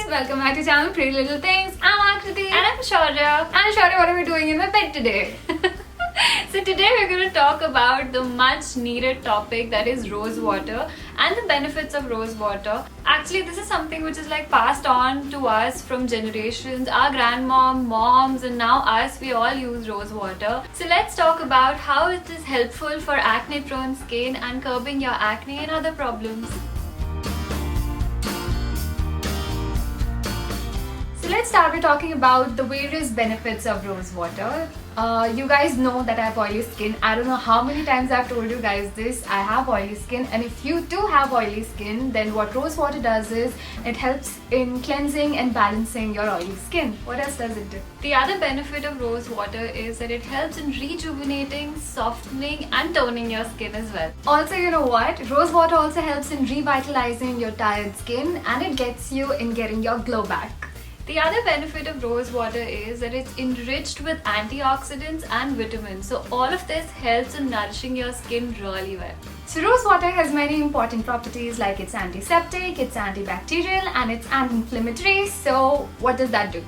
welcome back to channel Pretty Little Things. I'm Akriti. And I'm Shaurya. And Shaurya, what are we doing in my bed today? So today we're going to talk about the much needed topic that is rose water and the benefits of rose water. Actually, this is something which is like passed on to us from generations. Our grandmom, moms, and now us, we all use rose water. So let's talk about how it is helpful for acne prone skin and curbing your acne and other problems. So let's start by talking about the various benefits of rose water. You guys know that I have oily skin. I don't know how many times I've told you guys this. I have oily skin, and if you too have oily skin, then what rose water does is it helps in cleansing and balancing your oily skin. What else does it do? The other benefit of rose water is that it helps in rejuvenating, softening, and toning your skin as well. Also, you know what? Rose water also helps in revitalizing your tired skin, and it gets you in getting your glow back. The other benefit of rose water is that it's enriched with antioxidants and vitamins. So all of this helps in nourishing your skin really well. So rose water has many important properties like it's antiseptic, it's antibacterial, and it's anti-inflammatory. So what does that do?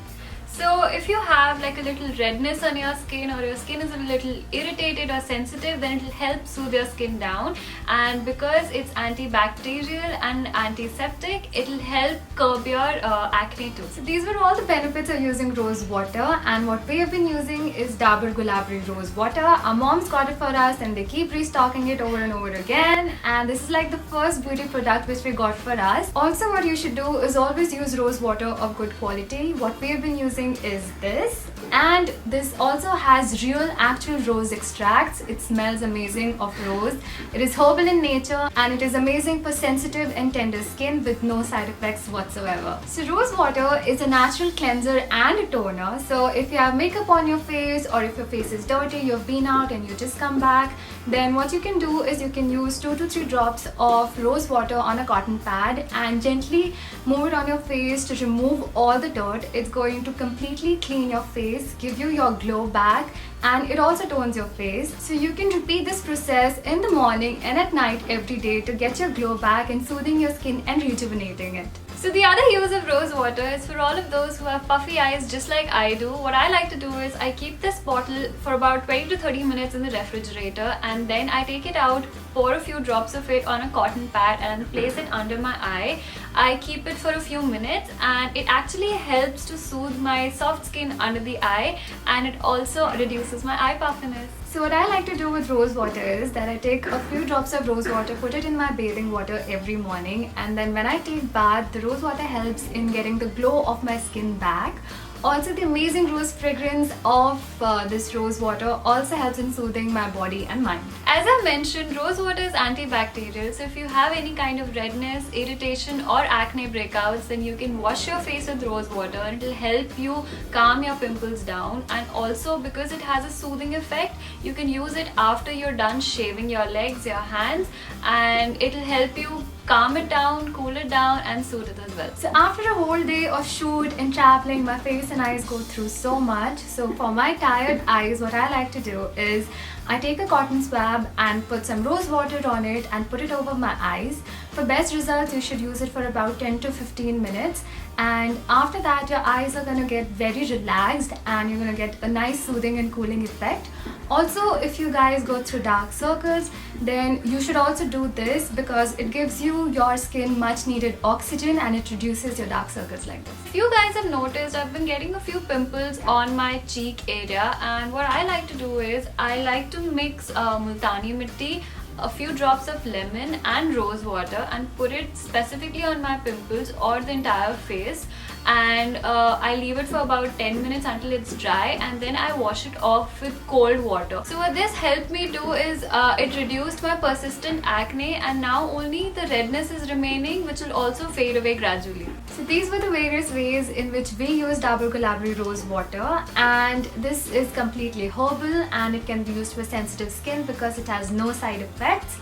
So if you have like a little redness on your skin, or your skin is a little irritated or sensitive, then it will help soothe your skin down. And because it's antibacterial and antiseptic, it will help curb your acne too. So these were all the benefits of using rose water, and what we have been using is Dabur Gulabri rose water. Our moms got it for us and they keep restocking it over and over again, and this is like the first beauty product which we got for us. Also, what you should do is always use rose water of good quality. What we have been using is this, and this also has real actual rose extracts. It smells amazing of rose. It is herbal in nature, and it is amazing for sensitive and tender skin with no side effects whatsoever. So rose water is a natural cleanser and a toner. So if you have makeup on your face, or if your face is dirty, you've been out and you just come back, then what you can do is you can use 2 to 3 drops of rose water on a cotton pad and gently move it on your face to remove all the dirt. It's going to completely clean your face, give you your glow back, and it also tones your face. So you can repeat this process in the morning and at night every day to get your glow back and soothing your skin and rejuvenating it. So the other use of rose water is for all of those who have puffy eyes just like I do. What I like to do is I keep this bottle for about 20 to 30 minutes in the refrigerator, and then I take it out, pour a few drops of it on a cotton pad and place it under my eye. I keep it for a few minutes, and it actually helps to soothe my soft skin under the eye, and it also reduces my eye puffiness. So what I like to do with rose water is that I take a few drops of rose water, put it in my bathing water every morning, and then when I take bath, the rose water helps in getting the glow of my skin back. Also, the amazing rose fragrance of this rose water also helps in soothing my body and mind. As I mentioned, rose water is antibacterial, so if you have any kind of redness, irritation, or acne breakouts, then you can wash your face with rose water, and it will help you calm your pimples down. And also, because it has a soothing effect, you can use it after you're done shaving your legs, your hands, and it will help you calm it down, cool it down, and soothe it as well. So after a whole day of shoot and traveling, my face and eyes go through so much. So for my tired eyes, what I like to do is I take a cotton swab and put some rose water on it and put it over my eyes. For best results, you should use it for about 10 to 15 minutes. And after that, your eyes are going to get very relaxed, and you're going to get a nice soothing and cooling effect. Also, if you guys go through dark circles, then you should also do this because it gives your skin much needed oxygen, and it reduces your dark circles like this. If you guys have noticed, I've been getting a few pimples on my cheek area, and what I like to do is I like to mix multani mitti, a few drops of lemon and rose water, and put it specifically on my pimples or the entire face, and I leave it for about 10 minutes until it's dry, and then I wash it off with cold water. So what this helped me do is it reduced my persistent acne, and now only the redness is remaining, which will also fade away gradually. So these were the various ways in which we use Dabur Gulabri rose water, and this is completely herbal, and it can be used for sensitive skin because it has no side effects.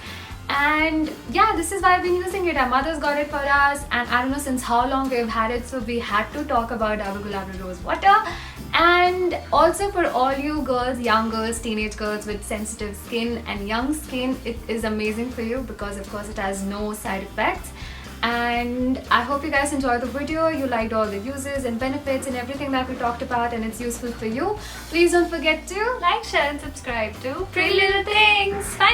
And yeah, this is why I've been using it. Our mothers got it for us, and I don't know since how long we've had it, so we had to talk about Dabur Gulabri rose water. And also for all you girls, young girls, teenage girls with sensitive skin and young skin, it is amazing for you because of course it has no side effects. And I hope you guys enjoyed the video, you liked all the uses and benefits and everything that we talked about, and it's useful for you. Please don't forget to Like, share and subscribe to Pretty Little Things. Bye!